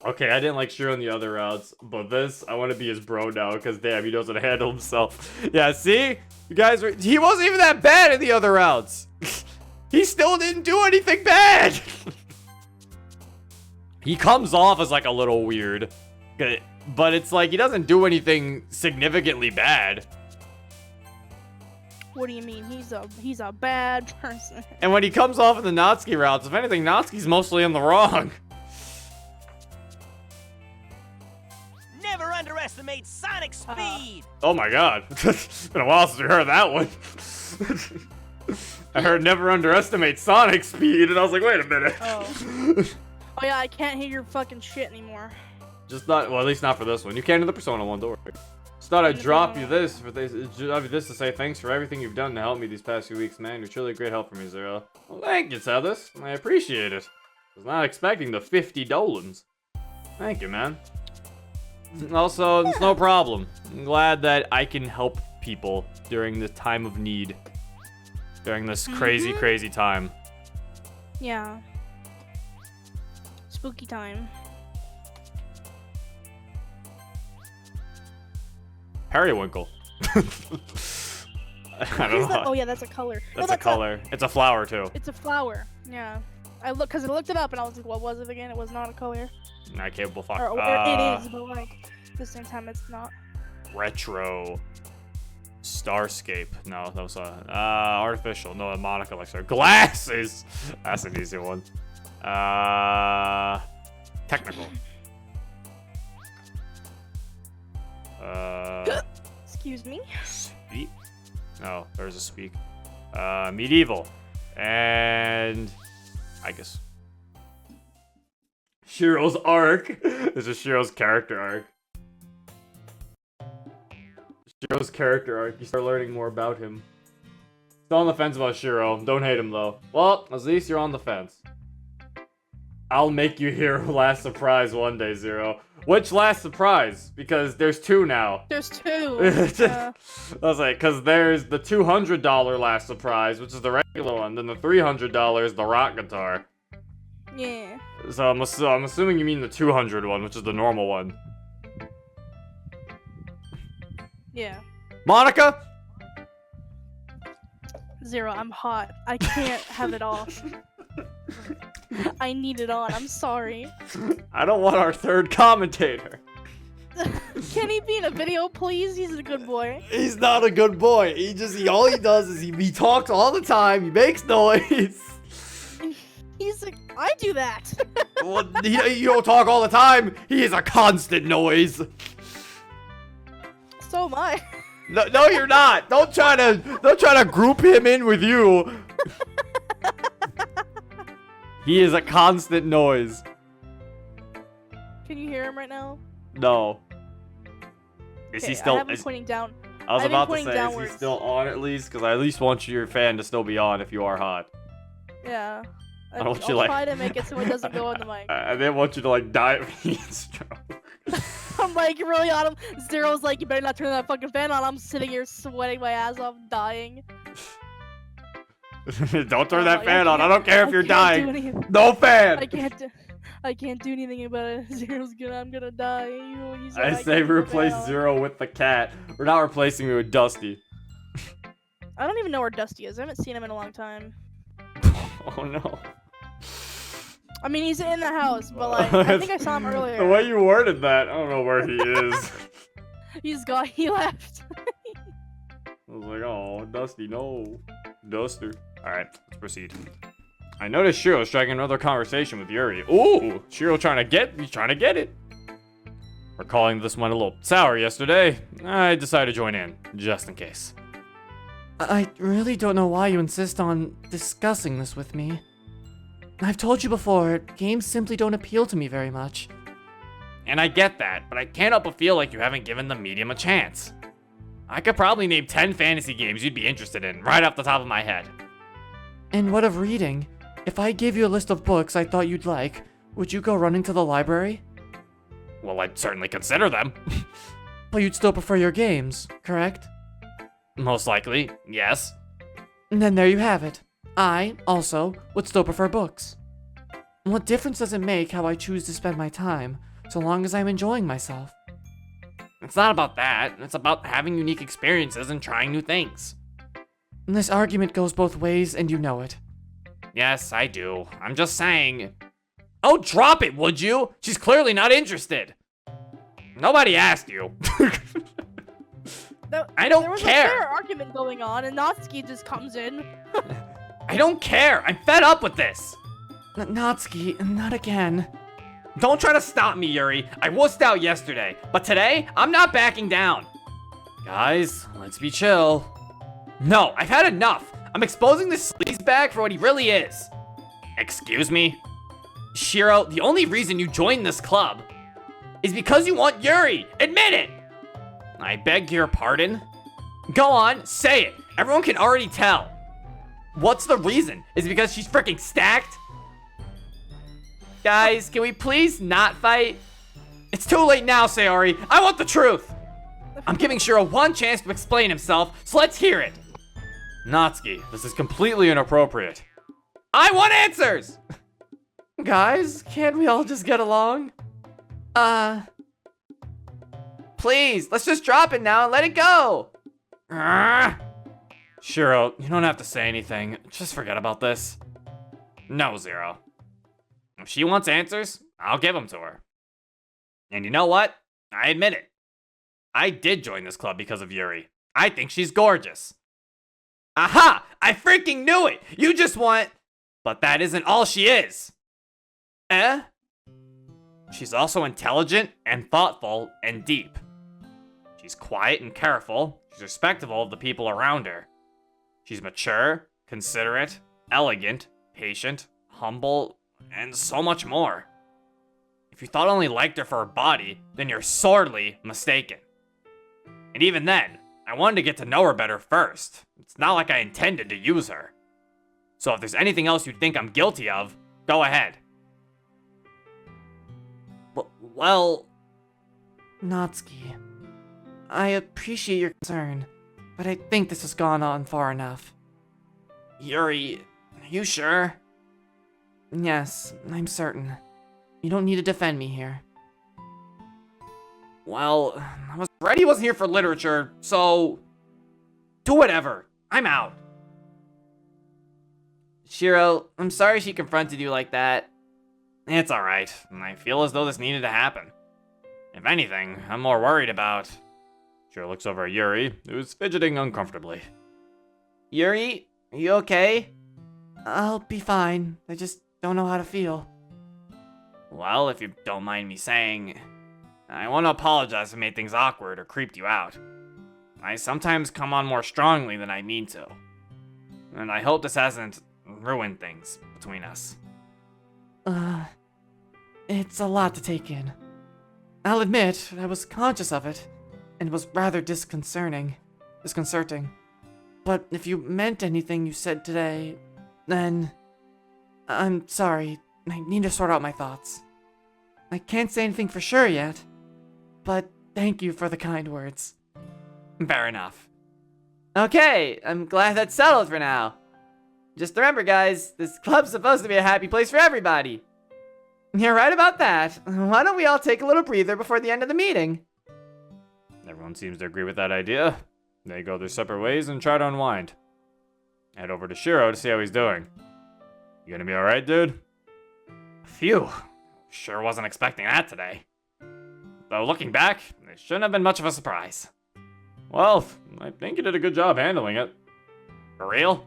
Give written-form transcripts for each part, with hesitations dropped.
Okay, I didn't like Shiro in the other routes, but this, I want to be his bro now, because damn, he knows how to handle himself. Yeah, see? You guys were, he wasn't even that bad in the other routes. He still didn't do anything bad. He comes off as like a little weird, but it's like he doesn't do anything significantly bad. What do you mean? He's a bad person. And when he comes off in the Natsuki routes, if anything, Natsuki's mostly in the wrong. Never underestimate Sonic speed! Oh my god. It's been a while since we heard that one. I heard never underestimate Sonic speed, and I was like, wait a minute. Oh. Oh yeah, I can't hear your fucking shit anymore. Just not, well, at least not for this one. You can in the Persona one, don't worry. Just thought I'd drop you this to say thanks for everything you've done to help me these past few weeks, man. You're truly a great help for me, Zero. Well, thank you, Celis. I appreciate it. I was not expecting the 50 dolans. Thank you, man. Also, it's no problem. I'm glad that I can help people during the time of need. During this crazy, crazy time. Yeah. Spooky time. Periwinkle. I don't know. Oh yeah, that's a color. That's a color. It's a flower too. It's a flower. Yeah. I looked it up and I was like, what was it again? It was not a color. Not capable fuck. Or it is, but like at the same time, it's not. Retro. Starscape. No, that was artificial. No, Monica likes her glasses. That's an easy one. Technical. Excuse me. Speak. No, there's a speak. Medieval. And I guess Shiro's arc. This is Shiro's character arc. Shiro's character arc. You start learning more about him. Still on the fence about Shiro. Don't hate him though. Well, at least you're on the fence. I'll make you hear last surprise one day, Zero. Which last surprise? Because there's two now. There's two. I was like, because there's the $200 last surprise, which is the regular one. Then the $300 is the rock guitar. Yeah. So I'm assuming you mean the 200 one, which is the normal one. Yeah. Monica? Zero, I'm hot. I can't have it off. I need it on. I'm sorry. I don't want our third commentator. Can he be in a video, please? He's a good boy. He's not a good boy. All he does is he talks all the time. He makes noise. He's like, I do that. Well, you don't talk all the time. He is a constant noise. So am I. No, you're not. Don't try to group him in with you. He is a constant noise. Can you hear him right now? No. Is he still? I have him pointing down. I was about to say, downwards. is he still on at least? Because I at least want your fan to still be on if you are hot. Yeah. I'll try to make it so it doesn't go on the mic. I didn't want you to like die of heat stroke. I'm like really on him. Zero's like, you better not turn that fucking fan on. I'm sitting here sweating my ass off, dying. Don't turn that fan on. I don't care if you're dying. No No fan. I can't do anything about it. I'm gonna die. I say replace Zero with the cat. We're not replacing me with Dusty. I don't even know where Dusty is. I haven't seen him in a long time. Oh no. I mean, he's in the house, but like, I think I saw him earlier. The way you worded that, I don't know where he is. He left. I was like, oh, Dusty, no. Duster. Alright, let's proceed. I noticed Shiro striking another conversation with Yuri. Ooh, Shiro trying to get it. Recalling this went a little sour yesterday, I decided to join in, just in case. I really don't know why you insist on discussing this with me. I've told you before, games simply don't appeal to me very much. And I get that, but I can't help but feel like you haven't given the medium a chance. I could probably name 10 fantasy games you'd be interested in, right off the top of my head. And what of reading? If I gave you a list of books I thought you'd like, would you go running to the library? Well, I'd certainly consider them. But you'd still prefer your games, correct? Most likely, yes. Then there you have it. I, also, would still prefer books. What difference does it make how I choose to spend my time, so long as I'm enjoying myself. It's not about that. It's about having unique experiences and trying new things. This argument goes both ways, and you know it. Yes, I do. I'm just saying. Oh, drop it, would you? She's clearly not interested. Nobody asked you. I don't there was care. a fair argument going on, and Natsuki just comes in. I don't care. I'm fed up with this. Natsuki, not again. Don't try to stop me, Yuri. I wussed out yesterday, but today, I'm not backing down. Guys, let's be chill. No, I've had enough. I'm exposing this sleazebag for what he really is. Excuse me? Shiro, the only reason you joined this club is because you want Yuri. Admit it. I beg your pardon? Go on, say it. Everyone can already tell. What's the reason? Is it because she's freaking stacked? Guys, can we please not fight? It's too late now, Sayori. I want the truth. I'm giving Shiro one chance to explain himself, so let's hear it. Natsuki, this is completely inappropriate. I want answers! Guys, can't we all just get along? Please, let's just drop it now and let it go. Shiro, you don't have to say anything. Just forget about this. No, Zero. If she wants answers, I'll give them to her. And you know what? I admit it. I did join this club because of Yuri. I think she's gorgeous. Aha! I freaking knew it! You just want... But that isn't all she is. She's also intelligent and thoughtful and deep. She's quiet and careful. She's respectful of the people around her. She's mature, considerate, elegant, patient, humble, and so much more. If you thought I only liked her for her body, then you're sorely mistaken. And even then, I wanted to get to know her better first. It's not like I intended to use her. So if there's anything else you think I'm guilty of, go ahead. Well... Natsuki, I appreciate your concern, but I think this has gone on far enough. Yuri, are you sure? Yes, I'm certain. You don't need to defend me here. Well, I was ready he wasn't here for literature, so... Do whatever. I'm out. Shiro, I'm sorry she confronted you like that. It's alright. I feel as though this needed to happen. If anything, I'm more worried about... Shiro looks over at Yuri, who's fidgeting uncomfortably. Yuri, are you okay? I'll be fine. I just don't know how to feel. Well, if you don't mind me saying, I want to apologize if I made things awkward or creeped you out. I sometimes come on more strongly than I mean to. And I hope this hasn't ruined things between us. It's a lot to take in. I'll admit, I was conscious of it, and it was rather disconcerting. But if you meant anything you said today, then... I'm sorry. I need to sort out my thoughts. I can't say anything for sure yet, but thank you for the kind words. Fair enough. Okay, I'm glad that's settled for now. Just remember, guys, this club's supposed to be a happy place for everybody. You're right about that. Why don't we all take a little breather before the end of the meeting? Everyone seems to agree with that idea. They go their separate ways and try to unwind. Head over to Shiro to see how he's doing. You gonna be alright, dude? Phew. Sure wasn't expecting that today. Though looking back, it shouldn't have been much of a surprise. Well, I think you did a good job handling it. For real?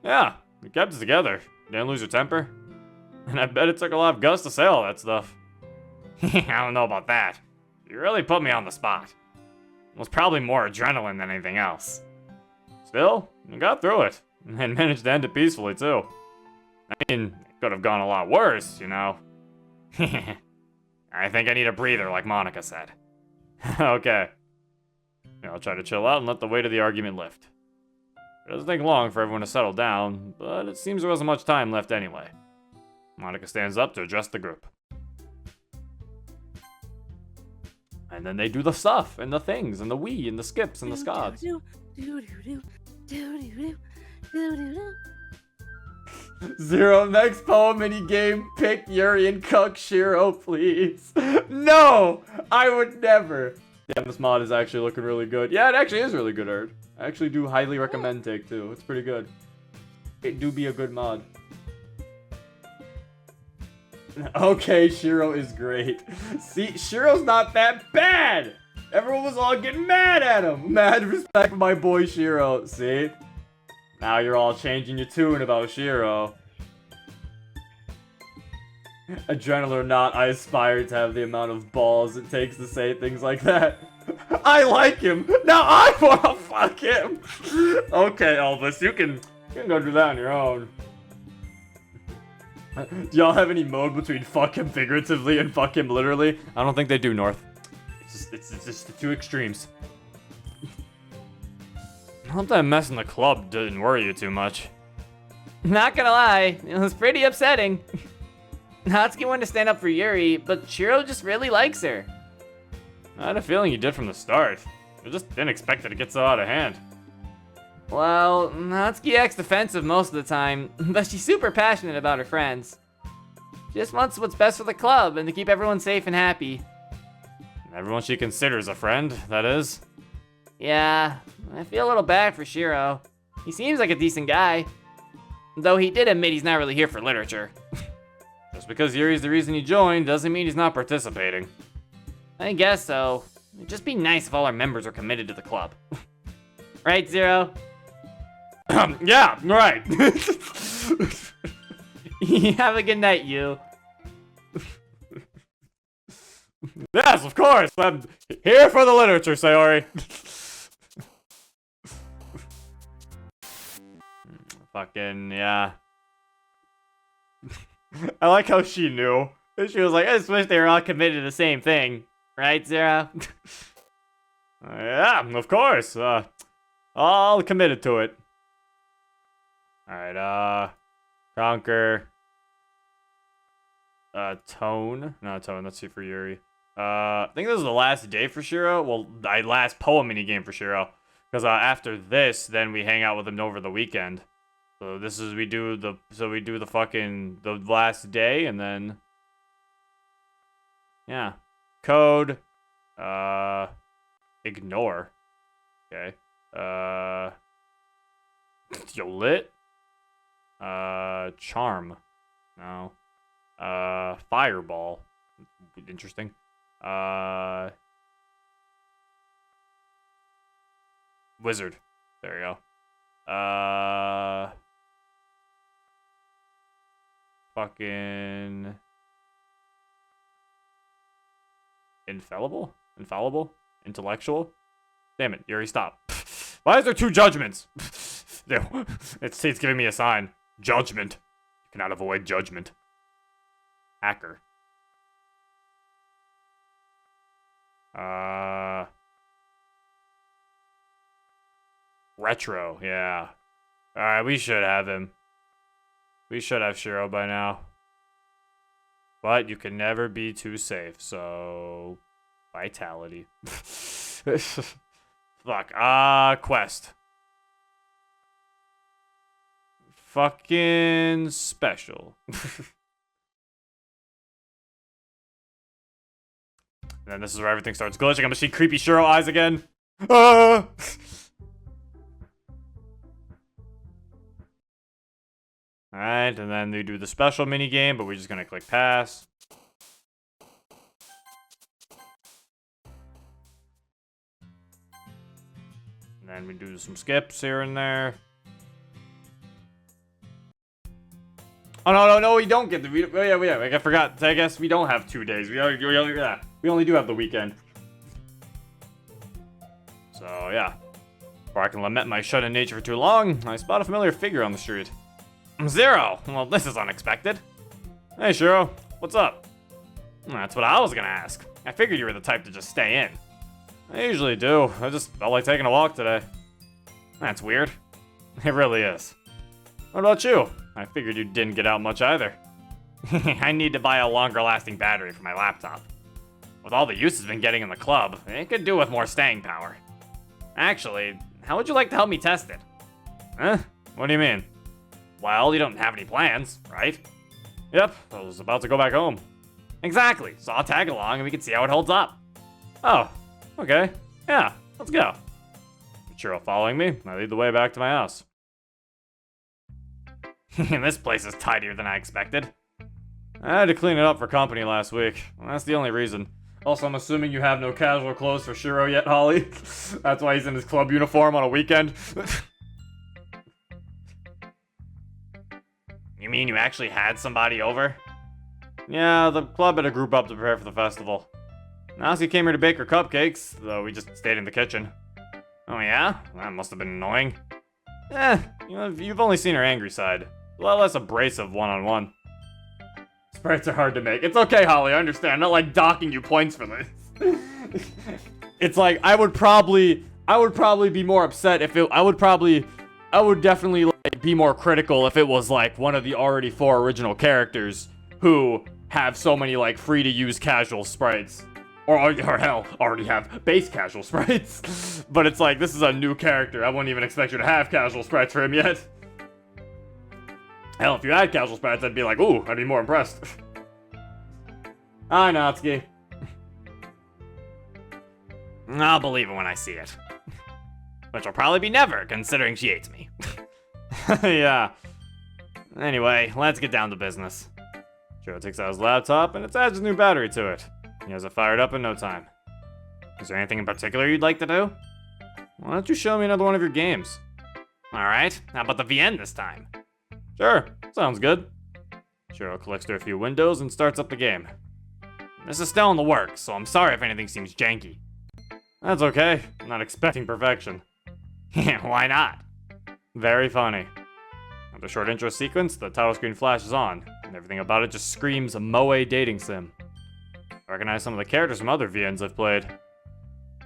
Yeah, you kept it together. Didn't lose your temper. And I bet it took a lot of guts to say all that stuff. I don't know about that. You really put me on the spot. It was probably more adrenaline than anything else. Still, you got through it. And managed to end it peacefully, too. I mean, it could have gone a lot worse, you know. I think I need a breather, like Monica said. Okay. I'll try to chill out and let the weight of the argument lift. It doesn't take long for everyone to settle down, but it seems there wasn't much time left anyway. Monica stands up to address the group. And then they do the stuff, and the things, and the wee, and the skips, and the scots. Zero, next poem mini game. Pick Yuri and cuck Shiro, please. No, I would never. Damn, this mod is actually looking really good. Yeah, it actually is really good art. I actually do highly recommend Take Two. It's pretty good. It do be a good mod. Okay, Shiro is great. See, Shiro's not that bad. Everyone was all getting mad at him. Mad respect for my boy Shiro. See? Now you're all changing your tune about Shiro. Adrenaline or not, I aspire to have the amount of balls it takes to say things like that. I like him. Now I wanna fuck him. Okay, Elvis, you can go do that on your own. Do y'all have any mode between fuck him figuratively and fuck him literally? I don't think they do, North. It's just the two extremes. I hope that mess in the club didn't worry you too much. Not gonna lie, it was pretty upsetting. Natsuki wanted to stand up for Yuri, but Shiro just really likes her. I had a feeling you did from the start. I just didn't expect it to get so out of hand. Well, Natsuki acts defensive most of the time, but she's super passionate about her friends. She just wants what's best for the club and to keep everyone safe and happy. Everyone she considers a friend, that is. Yeah, I feel a little bad for Shiro. He seems like a decent guy. Though he did admit he's not really here for literature. Just because Yuri's the reason he joined doesn't mean he's not participating. I guess so. It'd just be nice if all our members were committed to the club. Right, Zero? Yeah, right. Have a good night, you. Yes, of course. I'm here for the literature, Sayori. Fucking, yeah. I like how she knew. She was like, I just wish they were all committed to the same thing. Right, Zero? Yeah, of course. All committed to it. Alright, Conquer. Tone. Not Tone, let's see for Yuri. I think this is the last day for Shiro. Well, last poem mini game for Shiro. Because after this, then we hang out with him over the weekend. So this is, we do the fucking, the last day, and then, yeah. Code, ignore. Okay. Yo, lit. Charm. No. Fireball. Interesting. Wizard. There you go. Fucking infallible? Infallible? Intellectual? Damn it, Yuri, stop. Why is there two judgments? It's giving me a sign. Judgment. You cannot avoid judgment. Hacker. Retro, yeah. Alright, we should have him. We should have Shiro by now. But you can never be too safe, so... Vitality. Fuck. Quest. Fucking special. And then this is where everything starts glitching. I'm gonna see creepy Shiro eyes again. Ah! Alright, and then we do the special mini game, but we're just gonna click pass. And then we do some skips here and there. Oh no, we don't get the yeah, I forgot. I guess we don't have 2 days. We only do have the weekend. So yeah. Before I can lament my shut-in nature for too long, I spot a familiar figure on the street. Zero! Well, this is unexpected. Hey, Shiro. What's up? That's what I was gonna ask. I figured you were the type to just stay in. I usually do. I just felt like taking a walk today. That's weird. It really is. What about you? I figured you didn't get out much either. I need to buy a longer-lasting battery for my laptop. With all the use it's been getting in the club, it could do with more staying power. Actually, how would you like to help me test it? Huh? What do you mean? Well, you don't have any plans, right? Yep, I was about to go back home. Exactly, so I'll tag along and we can see how it holds up. Oh, okay. Yeah, let's go. With Shiro following me, I lead the way back to my house. This place is tidier than I expected. I had to clean it up for company last week. That's the only reason. Also, I'm assuming you have no casual clothes for Shiro yet, Holly. That's why he's in his club uniform on a weekend. You mean you actually had somebody over? Yeah, the club had a group up to prepare for the festival. Natsuki came here to bake her cupcakes, though we just stayed in the kitchen. Oh yeah? That must have been annoying. You've only seen her angry side. A lot less abrasive one-on-one. Sprites are hard to make. It's okay, Holly, I understand. I'm not like docking you points for this. It's like, I would probably be more upset if I would definitely like be more critical if it was like one of the already 4 original characters who have so many like free to use casual sprites. Or hell, already have base casual sprites. But it's like, this is a new character. I wouldn't even expect you to have casual sprites for him yet. Hell, if you had casual sprites, I'd be like, ooh, I'd be more impressed. Hi, Natsuki. I'll believe it when I see it. Which will probably be never, considering she hates me. Yeah. Anyway, let's get down to business. Shiro takes out his laptop and it adds his new battery to it. He has it fired up in no time. Is there anything in particular you'd like to do? Why don't you show me another one of your games? Alright, how about the VN this time? Sure, sounds good. Shiro clicks through a few windows and starts up the game. This is still in the works, so I'm sorry if anything seems janky. That's okay, I'm not expecting perfection. Why not? Very funny. After a short intro sequence, the title screen flashes on, and everything about it just screams Moe dating sim. I recognize some of the characters from other VNs I've played.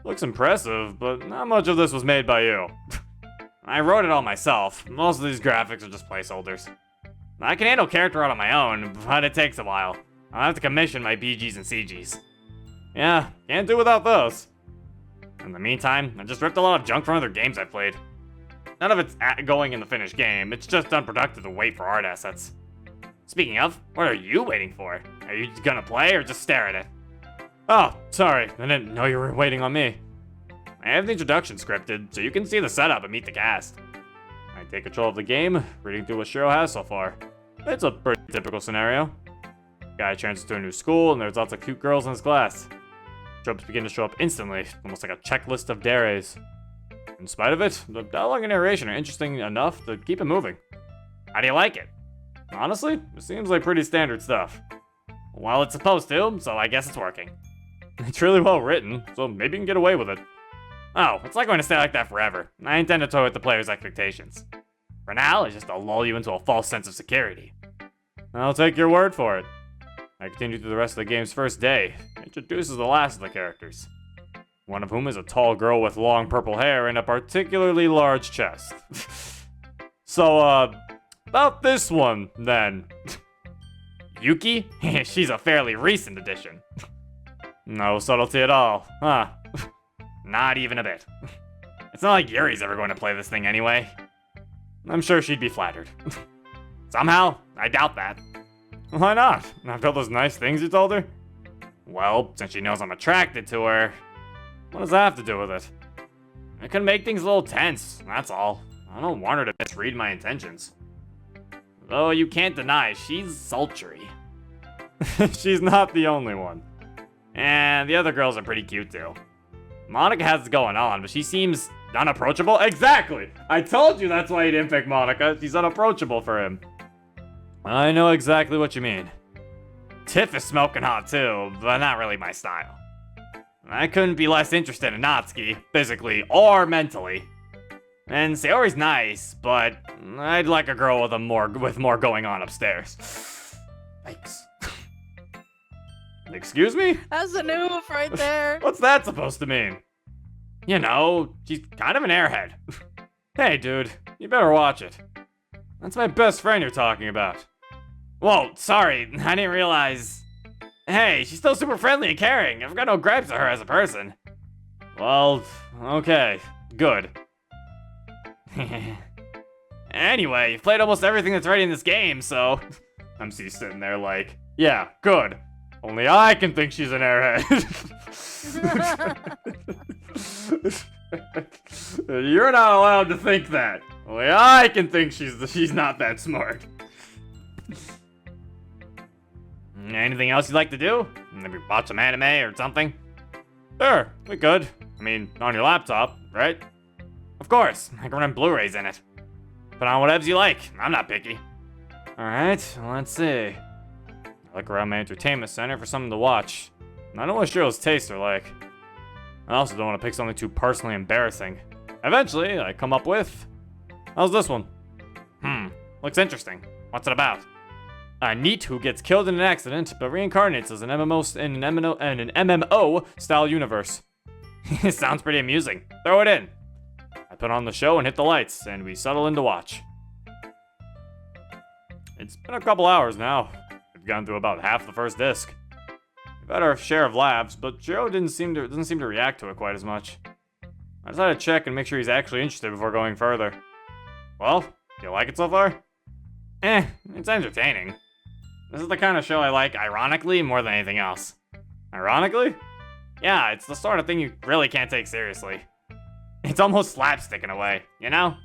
Looks impressive, but not much of this was made by you. I wrote it all myself. Most of these graphics are just placeholders. I can handle character art on my own, but it takes a while. I'll have to commission my BGs and CGs. Yeah, can't do without those. In the meantime, I just ripped a lot of junk from other games I've played. None of it's going in the finished game, it's just unproductive to wait for art assets. Speaking of, what are you waiting for? Are you gonna play or just stare at it? Oh, sorry, I didn't know you were waiting on me. I have the introduction scripted, so you can see the setup and meet the cast. I take control of the game, reading through what Shiro has so far. It's a pretty typical scenario. Guy transfers to a new school, and there's lots of cute girls in his class. Tropes begin to show up instantly, almost like a checklist of dares. In spite of it, the dialogue and narration are interesting enough to keep it moving. How do you like it? Honestly, it seems like pretty standard stuff. Well, it's supposed to, so I guess it's working. It's really well written, so maybe you can get away with it. Oh, it's not going to stay like that forever. I intend to toy with the player's expectations. For now, it's just to lull you into a false sense of security. I'll take your word for it. I continue through the rest of the game's first day. It introduces the last of the characters. One of whom is a tall girl with long purple hair and a particularly large chest. So, about this one, then. Yuki? She's a fairly recent addition. No subtlety at all, huh? Not even a bit. It's not like Yuri's ever going to play this thing anyway. I'm sure she'd be flattered. Somehow, I doubt that. Why not? After all those nice things you told her? Well, since she knows I'm attracted to her. What does that have to do with it? It could make things a little tense, that's all. I don't want her to misread my intentions. Though you can't deny, she's sultry. She's not the only one. And the other girls are pretty cute too. Monica has it going on, but she seems unapproachable? Exactly! I told you that's why he didn't pick Monica. She's unapproachable for him. I know exactly what you mean. Tiff is smoking hot too, but not really my style. I couldn't be less interested in Natsuki, physically or mentally. And Sayori's nice, but I'd like a girl with more going on upstairs. Yikes. Excuse me? That's a move right there. What's that supposed to mean? You know, she's kind of an airhead. Hey, dude, you better watch it. That's my best friend you're talking about. Whoa, sorry, I didn't realize. Hey, she's still super friendly and caring. I've got no gripes at her as a person. Well, okay, good. Anyway, you've played almost everything that's ready in this game, so... MC's sitting there like, yeah, good. Only I can think she's an airhead. You're not allowed to think that. Only I can think she's not that smart. Anything else you'd like to do? Maybe watch some anime or something? Sure, we could. I mean, on your laptop, right? Of course, I can run Blu-rays in it. Put on whatevs you like, I'm not picky. Alright, let's see. I look around my entertainment center for something to watch. I know what Shiro's tastes are like. I also don't want to pick something too personally embarrassing. Eventually, I come up with... How's this one? Looks interesting. What's it about? A NEET who gets killed in an accident, but reincarnates as an MMO style universe. It sounds pretty amusing. Throw it in. I put on the show and hit the lights, and we settle in to watch. It's been a couple hours now. We've gone through about half the first disc. We've had our share of laughs, but Shiro doesn't seem to react to it quite as much. I decided to check and make sure he's actually interested before going further. Well, do you like it so far? It's entertaining. This is the kind of show I like, ironically, more than anything else. Ironically? Yeah, it's the sort of thing you really can't take seriously. It's almost slapstick in a way, you know?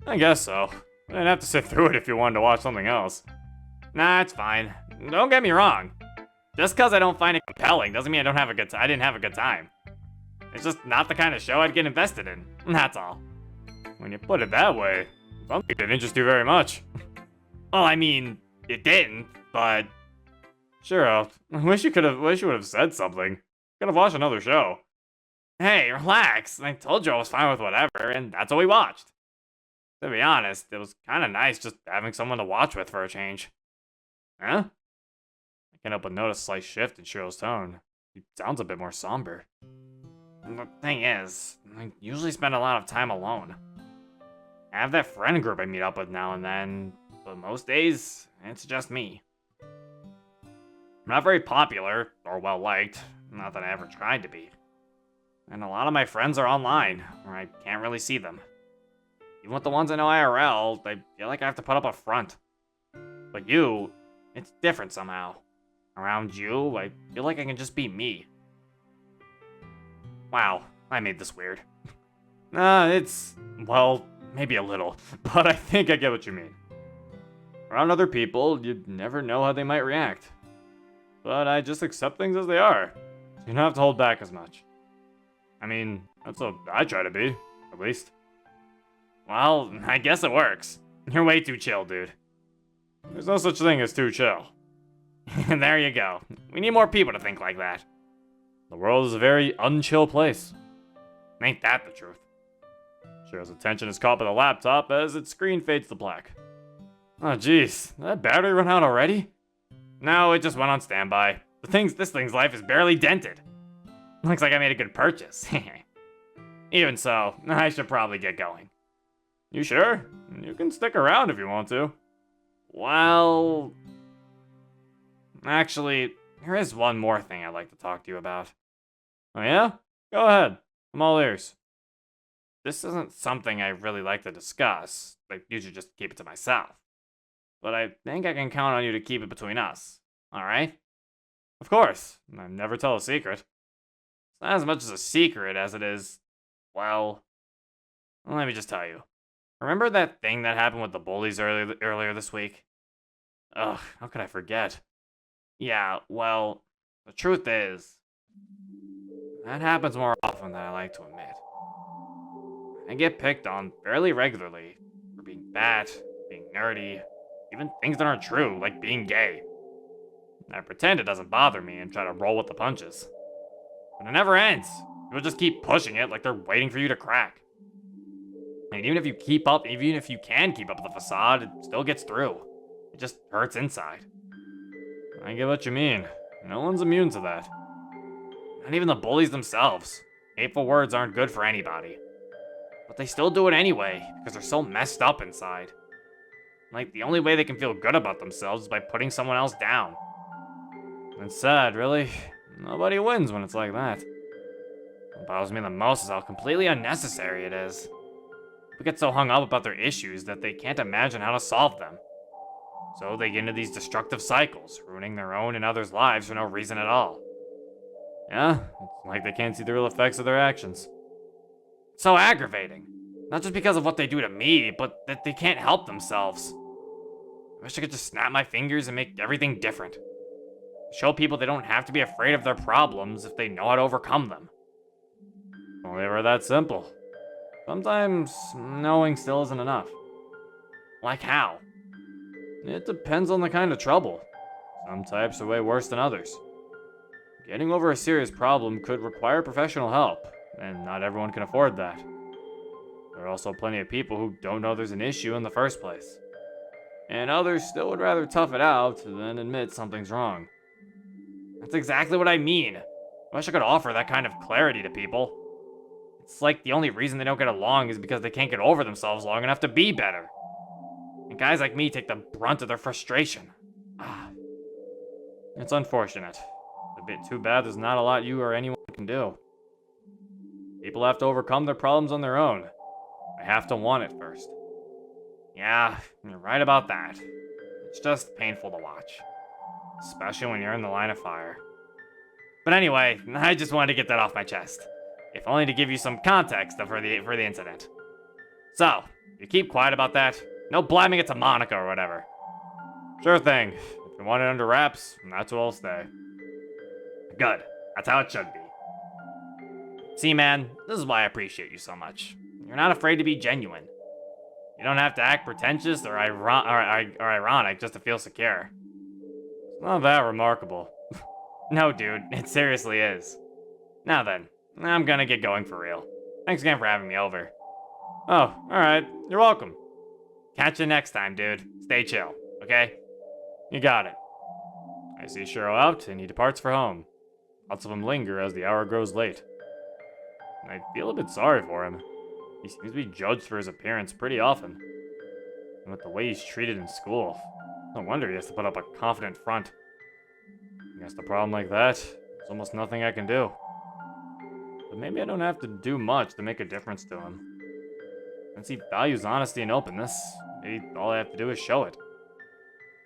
I guess so. I didn't have to sit through it if you wanted to watch something else. Nah, it's fine. Don't get me wrong. Just because I don't find it compelling doesn't mean I didn't have a good time. It's just not the kind of show I'd get invested in. That's all. When you put it that way, something didn't interest you very much. Well, I mean, it didn't, but... Shiro, I wish you would have said something. Could have watched another show. Hey, relax. I told you I was fine with whatever, and that's what we watched. To be honest, it was kind of nice just having someone to watch with for a change. Huh? I can't help but notice a slight shift in Shiro's tone. He sounds a bit more somber. The thing is, I usually spend a lot of time alone. I have that friend group I meet up with now and then, but most days, it's just me. I'm not very popular, or well-liked, not that I ever tried to be. And a lot of my friends are online, where I can't really see them. Even with the ones I know IRL, I feel like I have to put up a front. But you, it's different somehow. Around you, I feel like I can just be me. Wow, I made this weird. It's, well, maybe a little, but I think I get what you mean. Around other people, you'd never know how they might react. But I just accept things as they are. You don't have to hold back as much. I mean, that's what I try to be, at least. Well, I guess it works. You're way too chill, dude. There's no such thing as too chill. There you go. We need more people to think like that. The world is a very unchill place. Ain't that the truth? Shiro's attention is caught by the laptop as its screen fades to black. Oh jeez, that battery run out already? No, it just went on standby. This thing's life is barely dented. Looks like I made a good purchase. Even so, I should probably get going. You sure? You can stick around if you want to. Well... Actually, there is one more thing I'd like to talk to you about. Oh yeah? Go ahead. I'm all ears. This isn't something I really like to discuss. I usually just keep it to myself. But I think I can count on you to keep it between us. Alright? Of course. I never tell a secret. It's not as much as a secret as it is... Well, let me just tell you. Remember that thing that happened with the bullies earlier this week? Ugh, how could I forget? Yeah, well, the truth is, that happens more often than I like to admit. I get picked on fairly regularly for being fat, being nerdy, even things that aren't true, like being gay. I pretend it doesn't bother me and try to roll with the punches. But it never ends. People just keep pushing it like they're waiting for you to crack. And even if you can keep up the facade, it still gets through. It just hurts inside. I get what you mean. No one's immune to that. Not even the bullies themselves. Hateful words aren't good for anybody. But they still do it anyway, because they're so messed up inside. Like, the only way they can feel good about themselves is by putting someone else down. It's sad, really. Nobody wins when it's like that. What bothers me the most is how completely unnecessary it is. People get so hung up about their issues that they can't imagine how to solve them. So they get into these destructive cycles, ruining their own and others' lives for no reason at all. Yeah, it's like they can't see the real effects of their actions. It's so aggravating. Not just because of what they do to me, but that they can't help themselves. I wish I could just snap my fingers and make everything different. Show people they don't have to be afraid of their problems if they know how to overcome them. Only ever that simple. Sometimes knowing still isn't enough. Like how? It depends on the kind of trouble. Some types are way worse than others. Getting over a serious problem could require professional help, and not everyone can afford that. There are also plenty of people who don't know there's an issue in the first place. And others still would rather tough it out than admit something's wrong. That's exactly what I mean. I wish I could offer that kind of clarity to people. It's like the only reason they don't get along is because they can't get over themselves long enough to be better. And guys like me take the brunt of their frustration. It's unfortunate. A bit too bad there's not a lot you or anyone can do. People have to overcome their problems on their own. They have to want it first. Yeah, you're right about that. It's just painful to watch. Especially when you're in the line of fire. But anyway, I just wanted to get that off my chest. If only to give you some context for the incident. So, you keep quiet about that. No blaming it to Monica or whatever. Sure thing. If you want it under wraps, that's where I'll stay. Good. That's how it should be. See, man, this is why I appreciate you so much. You're not afraid to be genuine. You don't have to act pretentious or ironic just to feel secure. It's not that remarkable. No, dude, it seriously is. Now then, I'm gonna get going for real. Thanks again for having me over. Oh, alright. You're welcome. Catch you next time, dude. Stay chill, okay? You got it. I see Shiro out, and he departs for home. Lots of them linger as the hour grows late. I feel a bit sorry for him. He seems to be judged for his appearance pretty often. And with the way he's treated in school, no wonder he has to put up a confident front. Against a problem like that, there's almost nothing I can do. But maybe I don't have to do much to make a difference to him. Since he values honesty and openness, maybe all I have to do is show it.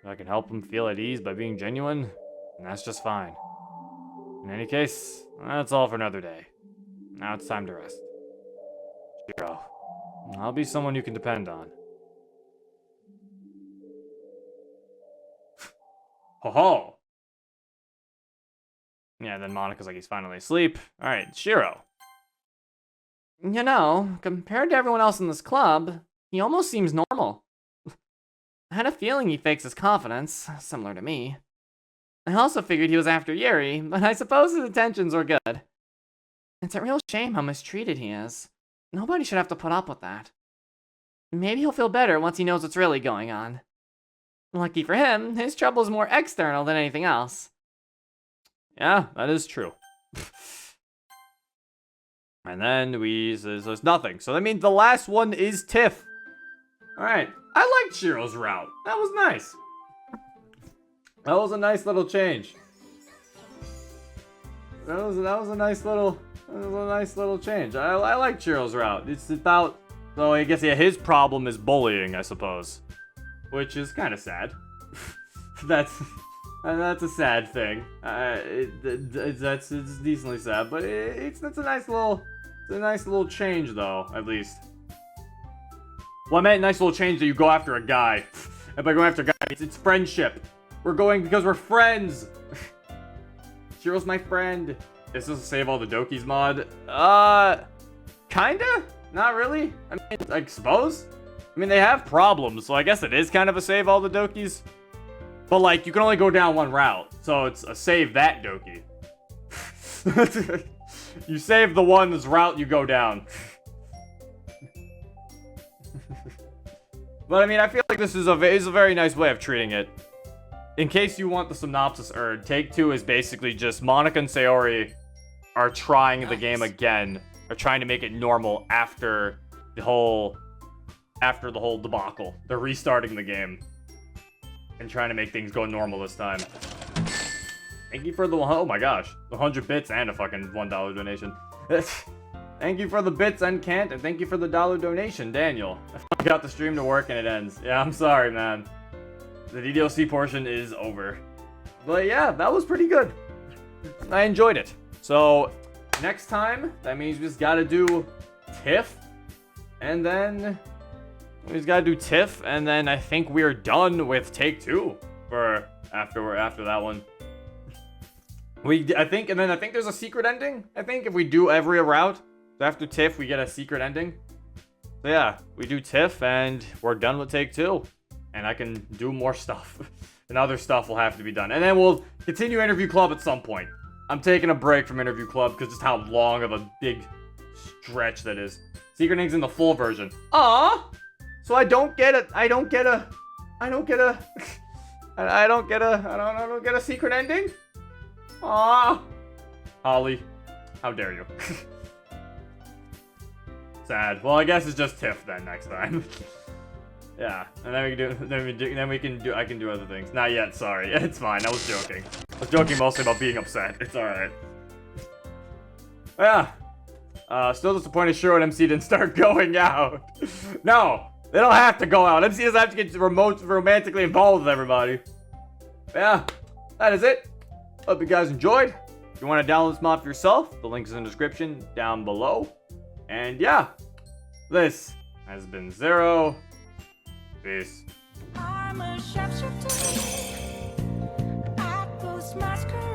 If I can help him feel at ease by being genuine, then that's just fine. In any case, that's all for another day. Now it's time to rest. Shiro, I'll be someone you can depend on. Ho ho! Yeah, then Monica's like he's finally asleep. Alright, Shiro. You know, compared to everyone else in this club, he almost seems normal. I had a feeling he fakes his confidence, similar to me. I also figured he was after Yuri, but I suppose his intentions were good. It's a real shame how mistreated he is. Nobody should have to put up with that. Maybe he'll feel better once he knows what's really going on. Lucky for him, his trouble is more external than anything else. Yeah, that is true. And then there's nothing. So that means the last one is Tiff. Alright, I liked Shiro's route. That was nice. That was a nice little change. That was a nice little change. I like Shiro's route. It's about, so I guess, yeah, his problem is bullying, I suppose. Which is kind of sad. That's a sad thing. It's decently sad, but it's a nice little change though, at least. Well, I meant nice little change that you go after a guy. And by going after a guy, it's friendship. We're going because we're friends. Shiro's my friend. Is this a save all the Dokis mod? Kinda? Not really. I mean, I suppose. I mean, they have problems, so I guess it is kind of a save all the Dokis. But like, you can only go down one route, so it's a save that Doki. You save the one's route you go down. But I mean, I feel like this is a very nice way of treating it. In case you want the synopsis heard, take 2 is basically just Monica and Sayori are trying the game again, are trying to make it normal after the whole debacle. They're restarting the game and trying to make things go normal this time. Thank you for the, oh my gosh, the 100 bits and a fucking $1 donation. Thank you for the bits, Uncant, and thank you for the $1 donation, Daniel. I got the stream to work and it ends. Yeah, I'm sorry, man. The DDLC portion is over. But yeah, that was pretty good. I enjoyed it. So, next time, that means we just gotta do TIFF, and then we just gotta do TIFF, and then I think we're done with take 2 for after that one. I think there's a secret ending. I think if we do every route, so after TIFF we get a secret ending. So yeah, we do TIFF and we're done with take 2, and I can do more stuff, and other stuff will have to be done, and then we'll continue Interview Club at some point. I'm taking a break from Interview Club because just how long of a big stretch that is. Secret ending's in the full version. So I don't get a secret ending? Holly, how dare you? Sad. Well, I guess it's just TIFF then next time. Yeah, and then I can do other things. Not yet, sorry. It's fine. I was joking. I was joking mostly about being upset. It's alright. Yeah. Still disappointed Shiro and MC didn't start going out. No, they don't have to go out. MC doesn't have to get romantically involved with everybody. Yeah, that is it. Hope you guys enjoyed. If you want to download this mod for yourself, the link is in the description down below. And yeah, this has been Zero. Peace. I'm a sharpshooter. I post my skirt.